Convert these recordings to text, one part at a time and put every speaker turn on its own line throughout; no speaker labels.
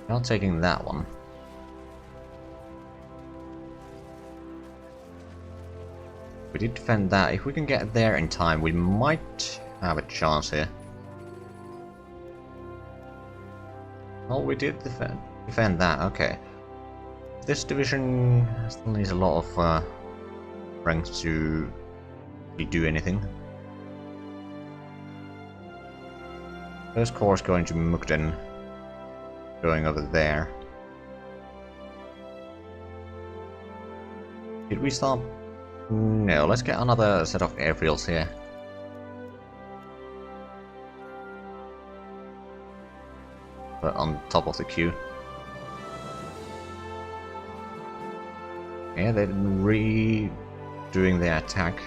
Not taking that one. We did defend that. If we can get there in time, we might have a chance here. Oh, we did defend that, okay. This division still needs a lot of strength to do anything. First corps is going to Mukden, going over there. Did we stop? No, let's get another set of airfields here. But on top of the queue. Yeah, they're redoing their attack.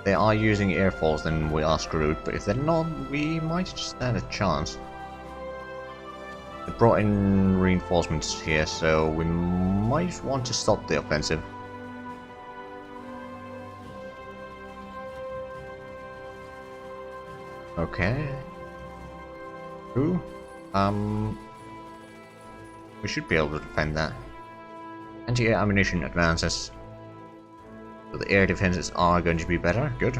They are using air force, then we are screwed, but if they're not, we might stand a chance. They brought in reinforcements here, so we might want to stop the offensive. Okay. Who? We should be able to defend that. Anti-air ammunition advances. So the air defenses are going to be better. Good.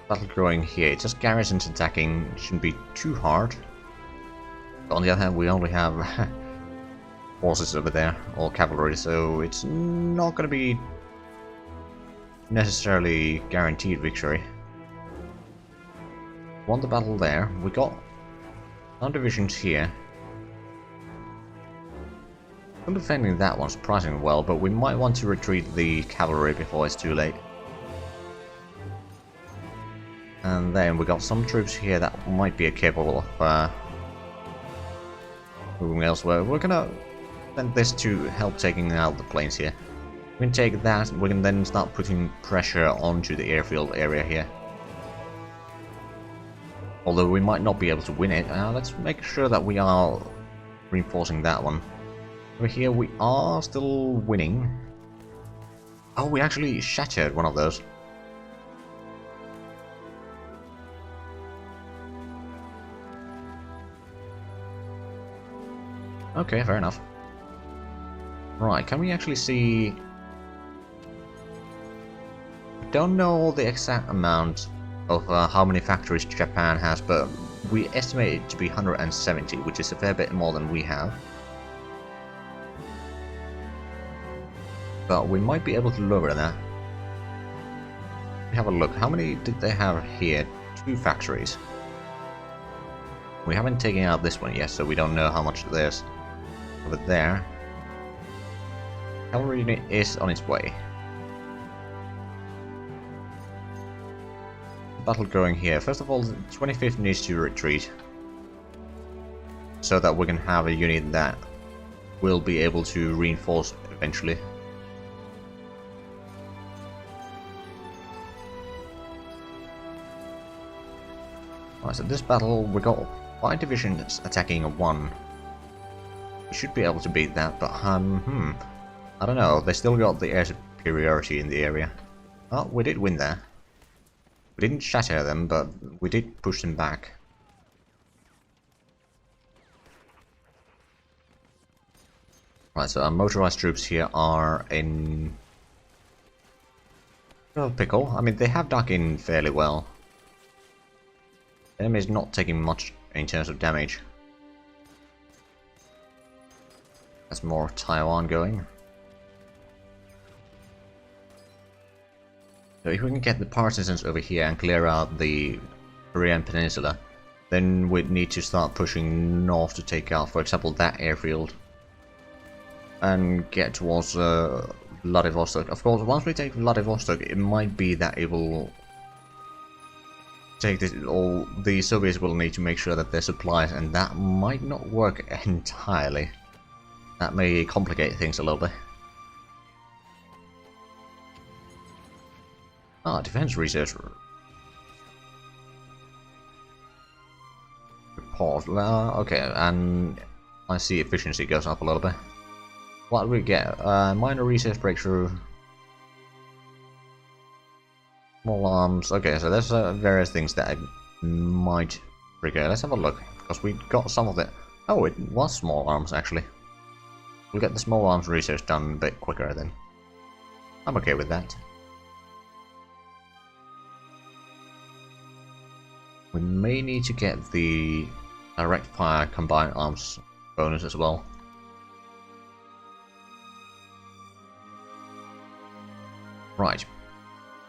Battle growing here. Just garrisons attacking shouldn't be too hard. But on the other hand, we only have forces over there, or cavalry, so it's not going to be necessarily guaranteed victory. Won the battle there. We got some divisions here. I'm defending that one surprisingly well, but we might want to retreat the cavalry before it's too late. And then we got some troops here that might be capable of moving elsewhere. We're gonna send this to help taking out the planes here. We can take that, we can then start putting pressure onto the airfield area here. Although we might not be able to win it, let's make sure that we are reinforcing that one. Over here we are still winning. Oh, we actually shattered one of those. Okay, fair enough. Right, can we actually see... Don't know the exact amount of how many factories Japan has, but we estimate it to be 170, which is a fair bit more than we have. But we might be able to lower that. Have a look. How many did they have here? 2 factories. We haven't taken out this one yet, so we don't know how much there's over there. Cavalry unit is on its way. Battle going here. First of all, the 25th needs to retreat, so that we can have a unit that will be able to reinforce eventually. Alright, so this battle we got 5 divisions attacking a 1. We should be able to beat that, but I don't know. They still got the air superiority in the area. Oh, we did win there. We didn't shatter them, but we did push them back. Right, so our motorized troops here are in pickle. I mean, they have dug in fairly well. The enemy is not taking much in terms of damage. That's more Taiwan going. So if we can get the partisans over here and clear out the Korean peninsula, then we'd need to start pushing north to take out, for example, that airfield. And get towards Vladivostok. Of course, once we take Vladivostok, it might be that it will take this, all the Soviets will need to make sure that their supplies, and that might not work entirely. That may complicate things a little bit. Ah, defense research report. Okay, and I see efficiency goes up a little bit. What do we get? Minor research breakthrough. Small arms. Okay, so there's various things that might trigger. Let's have a look, because we got some of it. Oh, it was small arms actually. We'll get the small arms research done a bit quicker then. I'm okay with that. We may need to get the direct fire combined arms bonus as well. Right.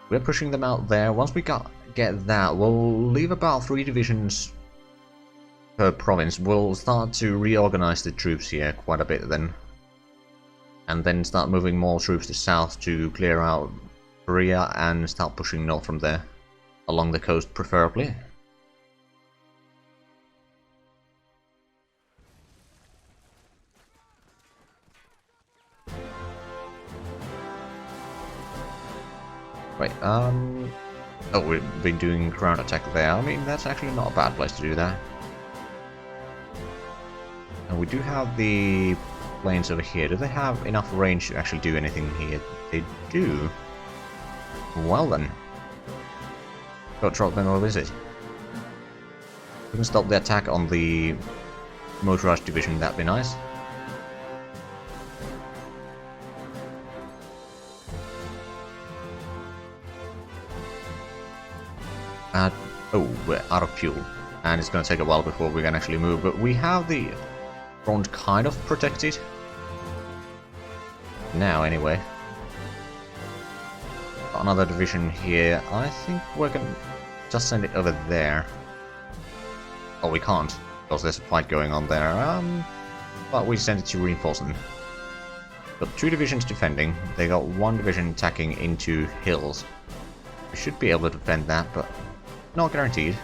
We're pushing them out there. Once we get that, we'll leave about 3 divisions per province. We'll start to reorganize the troops here quite a bit then. And then start moving more troops to south to clear out Korea and start pushing north from there. Along the coast preferably. Wait, oh, we've been doing ground attack there. I mean, that's actually not a bad place to do that. And we do have the planes over here. Do they have enough range to actually do anything here? They do. Well then. Go drop them or visit. We can stop the attack on the motorized division, that'd be nice. Oh, we're out of fuel, and it's going to take a while before we can actually move, but we have the front kind of protected. Now, anyway. Another division here. I think we're going to just send it over there. Oh, we can't, because there's a fight going on there. But we send it to reinforce them. Got 2 divisions defending. They got 1 division attacking into hills. We should be able to defend that, but not guaranteed.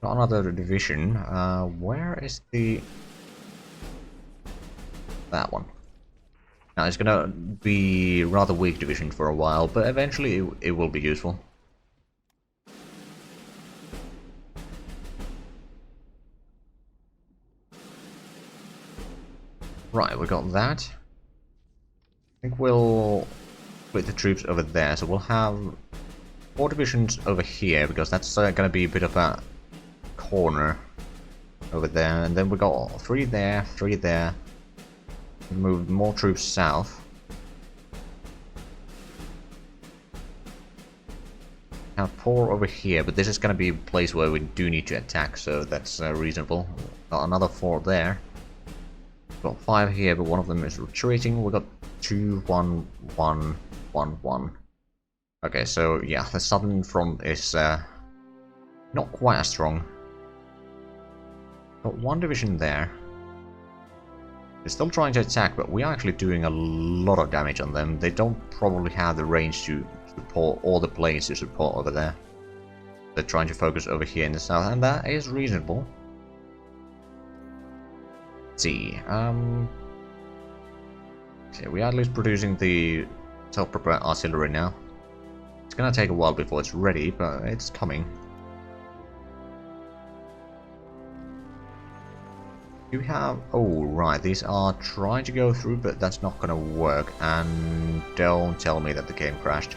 Got another division. Where is the... that one. Now it's gonna be rather weak division for a while, but eventually it will be useful. Right, we got that. I think we'll split the troops over there, so we'll have 4 divisions over here, because that's gonna be a bit of a corner over there, and then we got 3 there, 3 there. Move more troops south. Have 4 over here, but this is gonna be a place where we do need to attack, so that's reasonable. Got another 4 there. Got 5 here, but one of them is retreating. We got 2, 1, 1, 1, 1. Okay, so yeah, the southern front is not quite as strong. Got 1 division there. They're still trying to attack, but we are actually doing a lot of damage on them. They don't probably have the range to support all the planes to support over there. They're trying to focus over here in the south, and that is reasonable. Let's see, okay, we are at least producing the self-propelled artillery now. It's gonna take a while before it's ready, but it's coming. You have... oh, right, these are trying to go through, but that's not gonna work. And don't tell me that the game crashed.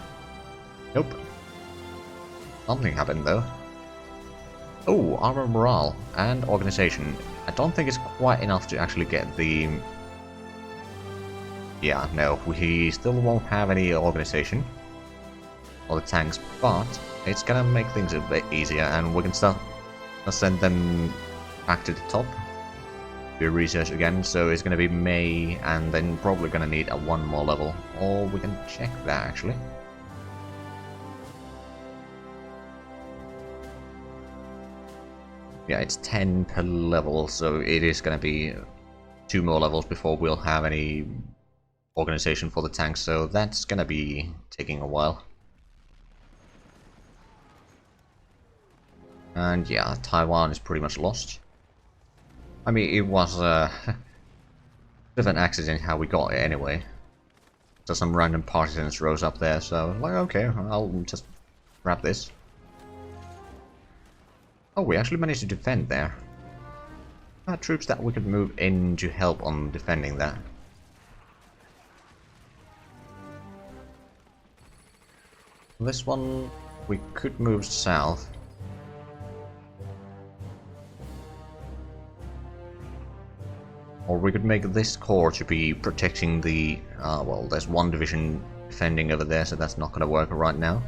Nope. Something happened, though. Oh, armor morale and organization. I don't think it's quite enough to actually get the... yeah, no, we still won't have any organization or the tanks, but it's gonna make things a bit easier, and we can start to send them back to the top. Do research again, so it's gonna be May, and then probably gonna need a 1 more level, or we can check that actually. Yeah, it's 10 per level, so it is gonna be 2 more levels before we'll have any organization for the tanks, so that's gonna be taking a while. And yeah, Taiwan is pretty much lost. I mean, it was a bit of an accident how we got it anyway. So some random partisans rose up there, so like, okay, I'll just grab this. Oh, we actually managed to defend there. Troops that we could move in to help on defending that. This one we could move south. Or we could make this core to be protecting the... well, there's one division defending over there, so that's not going to work right now.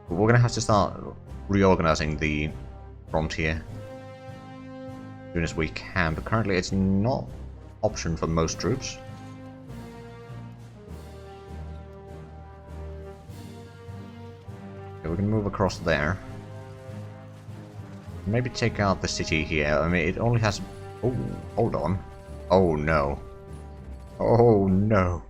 But we're going to have to start reorganizing the frontier as soon as we can, but currently it's not an option for most troops. Okay, we can move across there. Maybe take out the city here. I mean, it only has... Oh, hold on. Oh no. Oh no.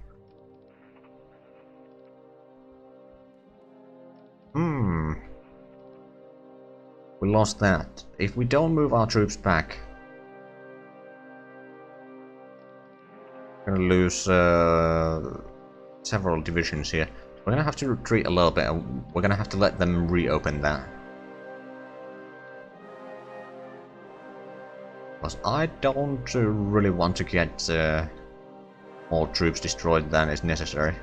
We lost that. If we don't move our troops back, we're gonna lose several divisions here. We're gonna have to retreat a little bit, and we're gonna have to let them reopen that. Because I don't really want to get more troops destroyed than is necessary.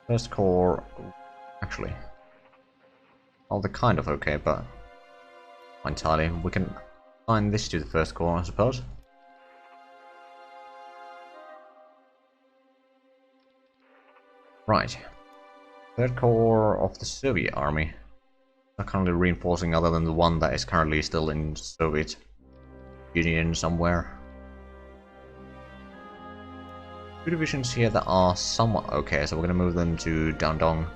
First core, actually, well, they're kind of okay, but not entirely. We can assign this to the first core, I suppose. Right. Third Corps of the Soviet Army. Not currently reinforcing other than the one that is currently still in Soviet Union somewhere. Two divisions here that are somewhat okay, so we're going to move them to Dandong.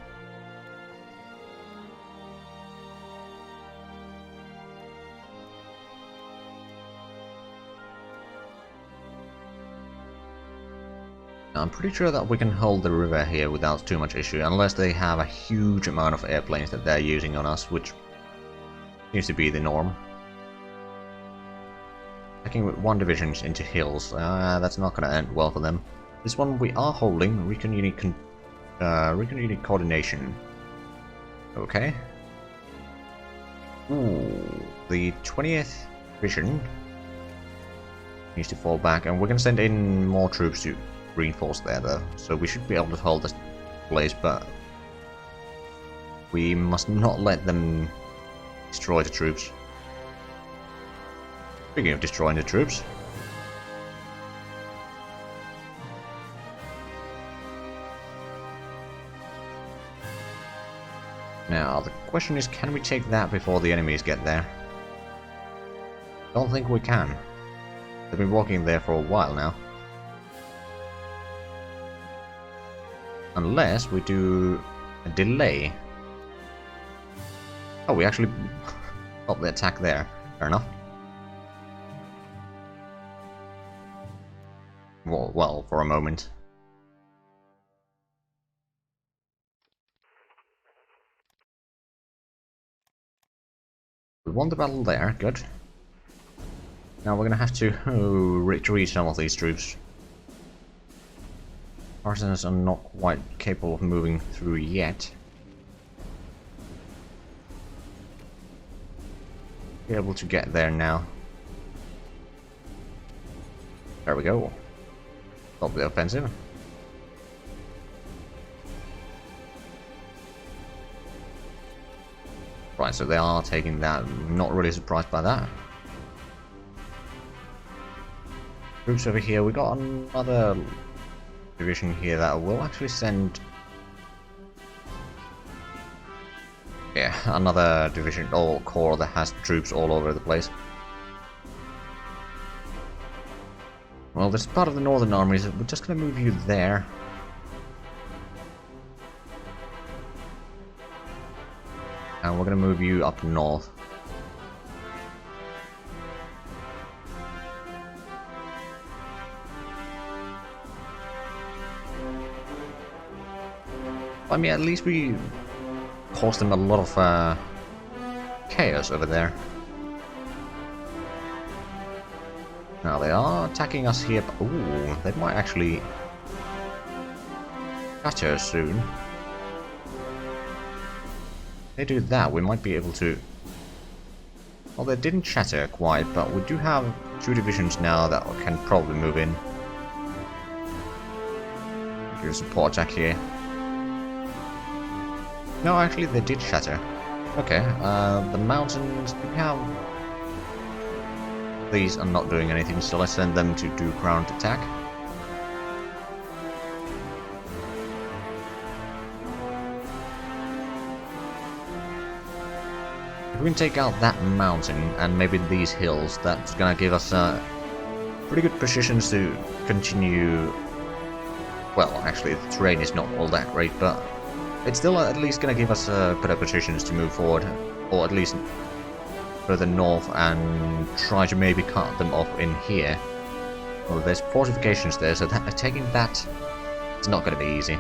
I'm pretty sure that we can hold the river here without too much issue, unless they have a huge amount of airplanes that they're using on us, which seems to be the norm. Attacking with one division into hills, that's not going to end well for them. This one we are holding, recon unit coordination. Okay. Ooh, the 20th division needs to fall back, and we're going to send in more troops to reinforce there though, so we should be able to hold this place, but we must not let them destroy the troops. Speaking of destroying the troops, now the question is, can we take that before the enemies get there? Don't think we can. They've been walking there for a while now. Unless we do a delay. Oh, we actually got the attack there. Fair enough. Well, for a moment. We won the battle there, good. Now we're gonna have to retreat some of these troops. Partisans are not quite capable of moving through yet. Be able to get there now. There we go. Stop the offensive. Right, so they are taking that. I'm not really surprised by that. Troops over here. We got another division here that will actually send, yeah, another division or corps that has troops all over the place. Well, this is part of the northern armies. We're just going to move you there. And we're going to move you up north. I mean, at least we caused them a lot of chaos over there. Now they are attacking us here, but ooh, they might actually shatter soon. If they do that, we might be able to... Well, they didn't shatter quite, but we do have two divisions now that can probably move in. Here's a support attack here. No, actually they did shatter. Okay, the mountains, we have... These are not doing anything, so let's send them to do ground attack. If we can take out that mountain and maybe these hills, that's gonna give us pretty good positions to continue. Well, actually the terrain is not all that great, but it's still at least gonna give us better positions to move forward, or at least further north, and try to maybe cut them off in here. Well, there's fortifications there, so taking that is not gonna be easy.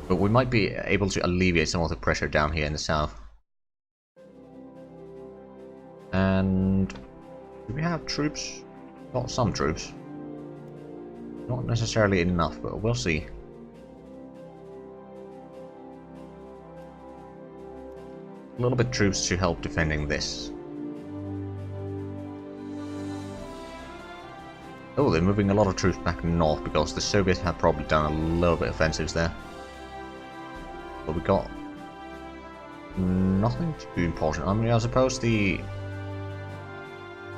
But we might be able to alleviate some of the pressure down here in the south. And do we have troops? Got some troops. Not necessarily enough, but we'll see. A little bit troops to help defending this. Oh, they're moving a lot of troops back north because the Soviets have probably done a little bit of offensives there. But we got nothing too important. I mean, I suppose the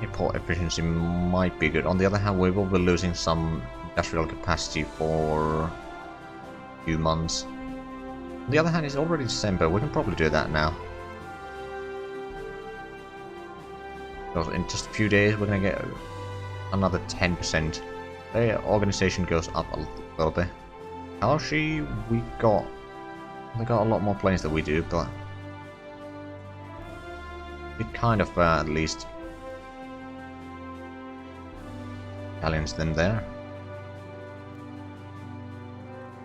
import efficiency might be good. On the other hand, we will be losing some industrial capacity for a few months. On the other hand, it's already December. We can probably do that now. Because in just a few days, we're going to get another 10%. Their organization goes up a little bit. Kalshi, they got a lot more planes than we do, but it kind of at least challenge them there.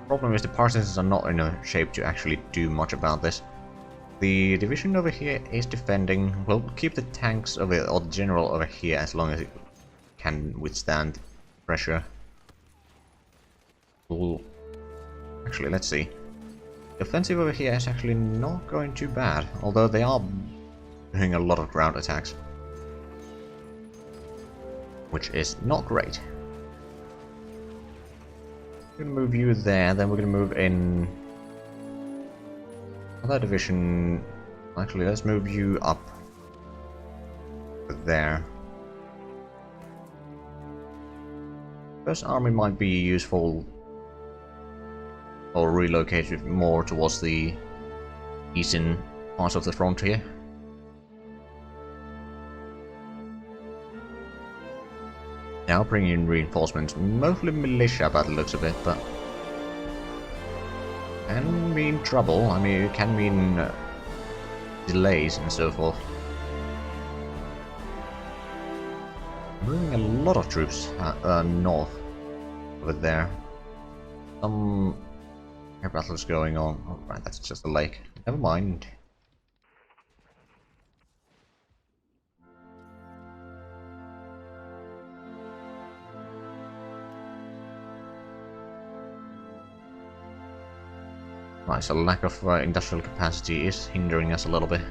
Problem is the partisans are not in a shape to actually do much about this. The division over here is defending. We'll keep the tanks over, or the general over here, as long as it can withstand pressure. Actually, let's see. The offensive over here is actually not going too bad, although they are doing a lot of ground attacks, which is not great. We're gonna move you there, then we're gonna move in other division. Actually, let's move you up there. First army might be useful, or relocated more towards the eastern parts of the frontier. Now bringing in reinforcements, mostly militia by the looks of it, but can mean trouble. I mean, it can mean delays and so forth. Bringing a lot of troops north over there. Some air battles going on. Oh, right, that's just a lake. Never mind. Right, so lack of industrial capacity is hindering us a little bit.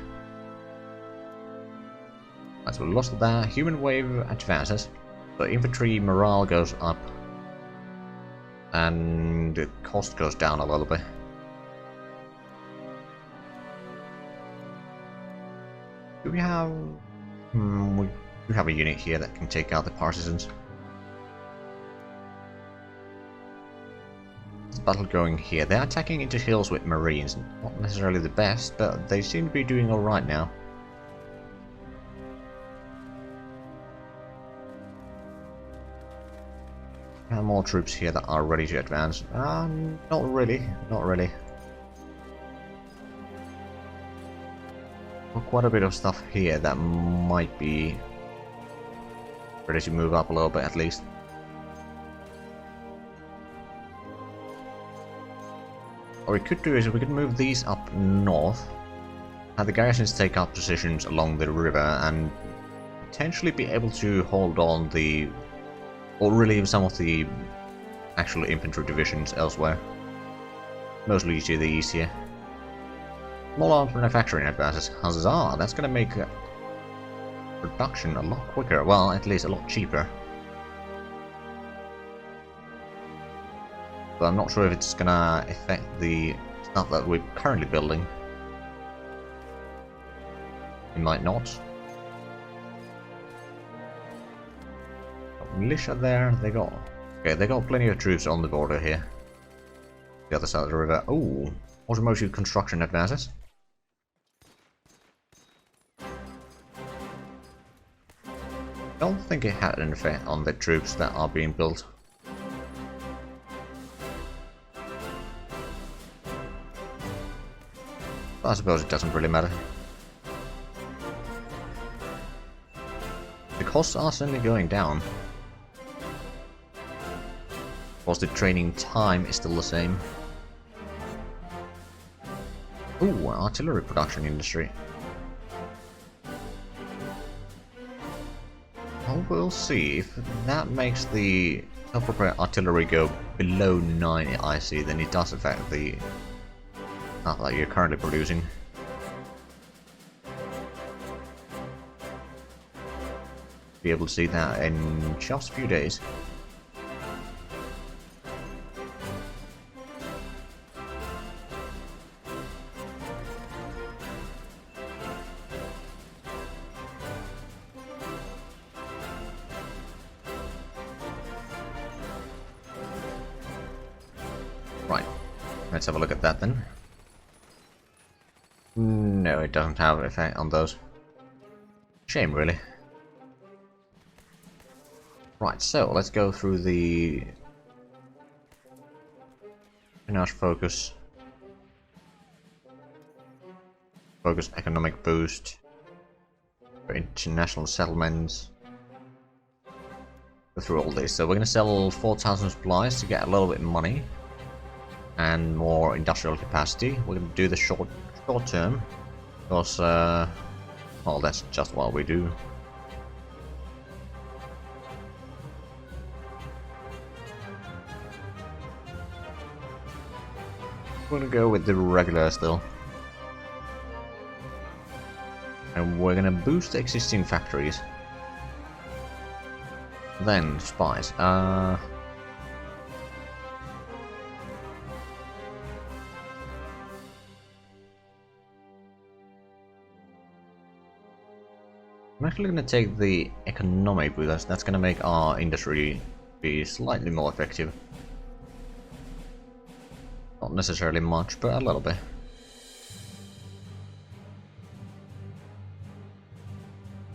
Right, so we lost that. Human wave advances. So infantry morale goes up. And the cost goes down a little bit. Do we have... we do have a unit here that can take out the partisans. Battle going here. They're attacking into hills with marines. Not necessarily the best, but they seem to be doing alright now. We have more troops here that are ready to advance. Not really. Not really. Well, quite a bit of stuff here that might be ready to move up a little bit at least. What we could do is we could move these up north, have the garrisons take up positions along the river, and potentially be able to hold on the... or relieve some of the actual infantry divisions elsewhere. Mostly to the east here. Small arms manufacturing advances. Huzzah! That's gonna make production a lot quicker. Well, at least a lot cheaper. But I'm not sure if it's gonna affect the stuff that we're currently building. It might not. Militia there, they got... Okay, they got plenty of troops on the border here. The other side of the river. Oh, automotive construction advances. I don't think it had an effect on the troops that are being built. But I suppose it doesn't really matter. The costs are certainly going down. Of course, the training time is still the same. Ooh, artillery production industry. Well, we'll see. If that makes the self-propelled artillery go below 9 IC, then it does affect the stuff that you're currently producing. Be able to see that in just a few days. Right, let's have a look at that then. No, it doesn't have an effect on those. Shame, really. Right, so let's go through the espionage focus. Focus economic boost. For international settlements. Go through all this. So we're going to sell 4,000 supplies to get a little bit of money. And more industrial capacity. We're going to do the short term. Because, well, that's just what we do. We're gonna go with the regular still. And we're gonna boost the existing factories. Then, spies. I'm actually gonna take the economic with us. That's gonna make our industry be slightly more effective. Not necessarily much, but a little bit.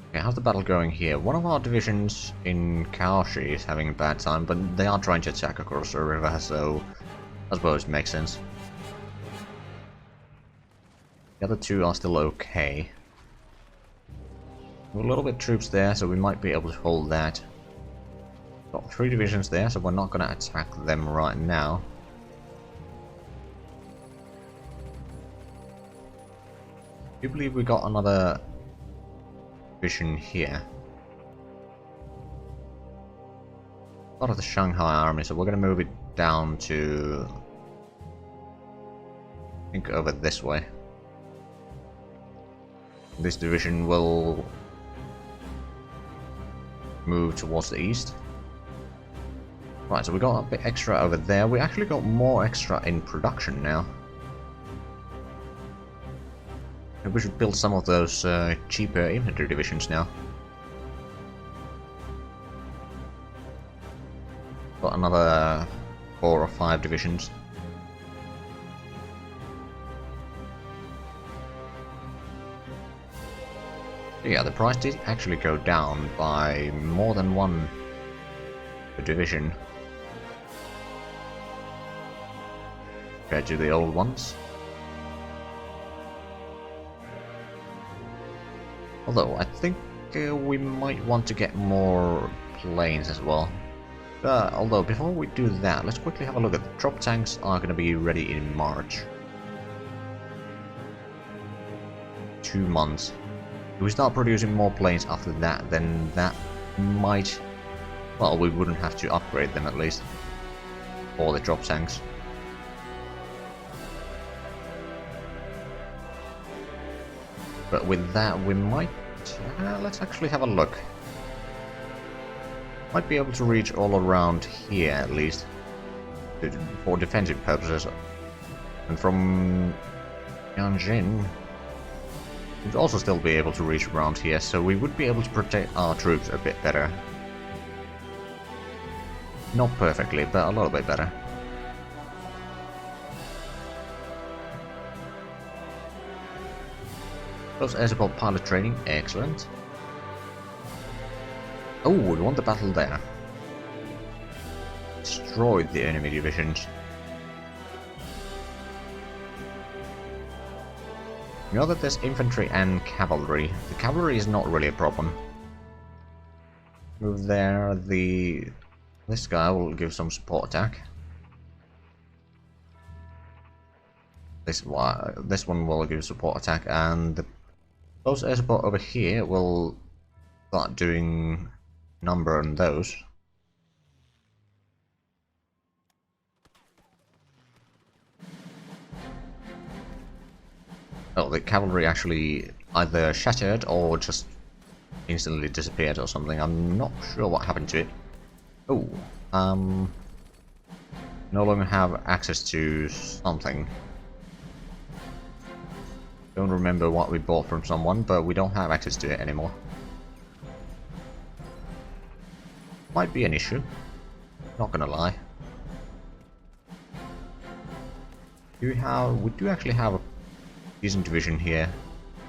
Okay, how's the battle going here? One of our divisions in Kaoshi is having a bad time, but they are trying to attack across the river, so I suppose it makes sense. The other two are still okay. We've a little bit of troops there, so we might be able to hold that. Got 3 divisions there, so we're not going to attack them right now. I do believe we got another division here. Part of the Shanghai army, so we're going to move it down to, I think, over this way. This division will move towards the east. Right, so we got a bit extra over there. We actually got more extra in production now. We should build some of those cheaper infantry divisions now. Got another 4 or 5 divisions. Yeah, the price did actually go down by more than 1 per division compared to the old ones. Although, I think we might want to get more planes as well. Although, before we do that, let's quickly have a look at the drop tanks are going to be ready in March. 2 months. If we start producing more planes after that, then that might... Well, we wouldn't have to upgrade them at least. For the drop tanks. But with that, we might... let's actually have a look. Might be able to reach all around here, at least. for defensive purposes. And from Yanjin, we'd also still be able to reach around here, so we would be able to protect our troops a bit better. Not perfectly, but a little bit better. Close air support pilot training, excellent. Oh, we won the battle there. Destroyed the enemy divisions. You know that there's infantry and cavalry. The cavalry is not really a problem. Move there, this guy will give some support attack. This one will give support attack, and the close air support over here will start doing number on those. Oh, the cavalry actually either shattered or just instantly disappeared or something. I'm not sure what happened to it. Oh, no longer have access to something. Don't remember what we bought from someone, but we don't have access to it anymore. Might be an issue. Not gonna lie. We do actually have a decent division here.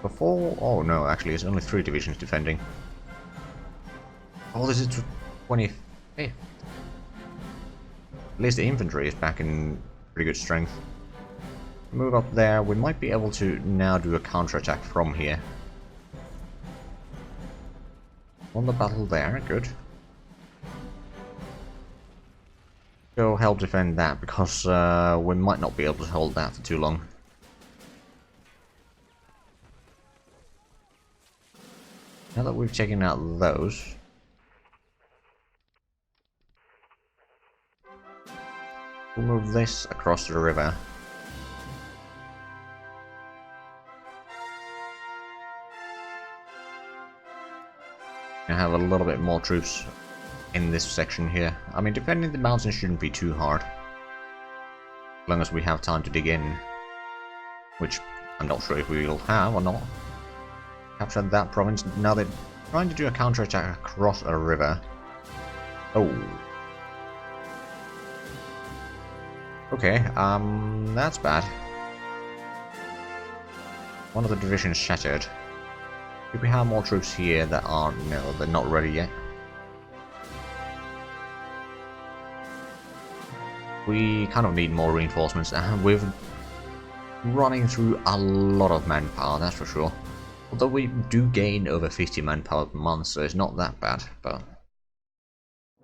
Before, oh no, actually it's only 3 divisions defending. Oh, this is 25th. At least the infantry is back in pretty good strength. Move up there, we might be able to now do a counterattack from here. Won the battle there, good. Go help defend that, because we might not be able to hold that for too long. Now that we've taken out those, we'll move this across the river. I have a little bit more troops in this section here. I mean, defending the mountains shouldn't be too hard, as long as we have time to dig in, which I'm not sure if we will have or not. Captured that province. Now they're trying to do a counterattack across a river. Oh. Okay, that's bad. One of the divisions shattered. If we have more troops here that aren't, no, they're not ready yet. We kind of need more reinforcements, and we're running through a lot of manpower, that's for sure. Although we do gain over 50 manpower per month, so it's not that bad, but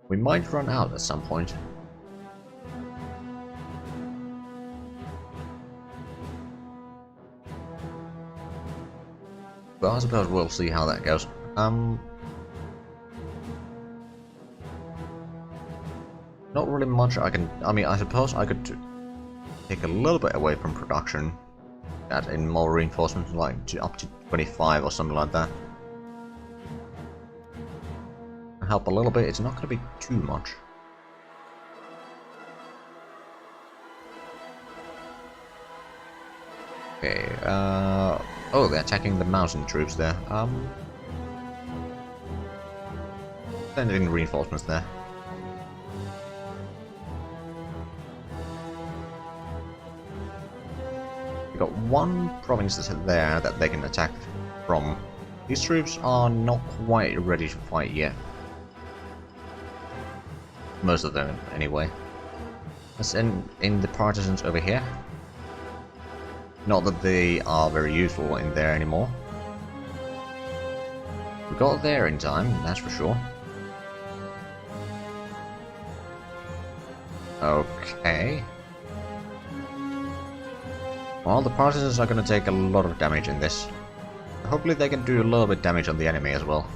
we might run out at some point. But I suppose we'll see how that goes. Not really much I can... I mean, I suppose I could take a little bit away from production. Add in more reinforcements, like up to 25 or something like that. Help a little bit, it's not going to be too much. Okay, oh, they're attacking the mountain troops there. Sending reinforcements there. We've got one province there that they can attack from. These troops are not quite ready to fight yet. Most of them, anyway. Let's end in the partisans over here. Not that they are very useful in there anymore. We got there in time, that's for sure. Okay. Well, the partisans are going to take a lot of damage in this. Hopefully they can do a little bit of damage on the enemy as well.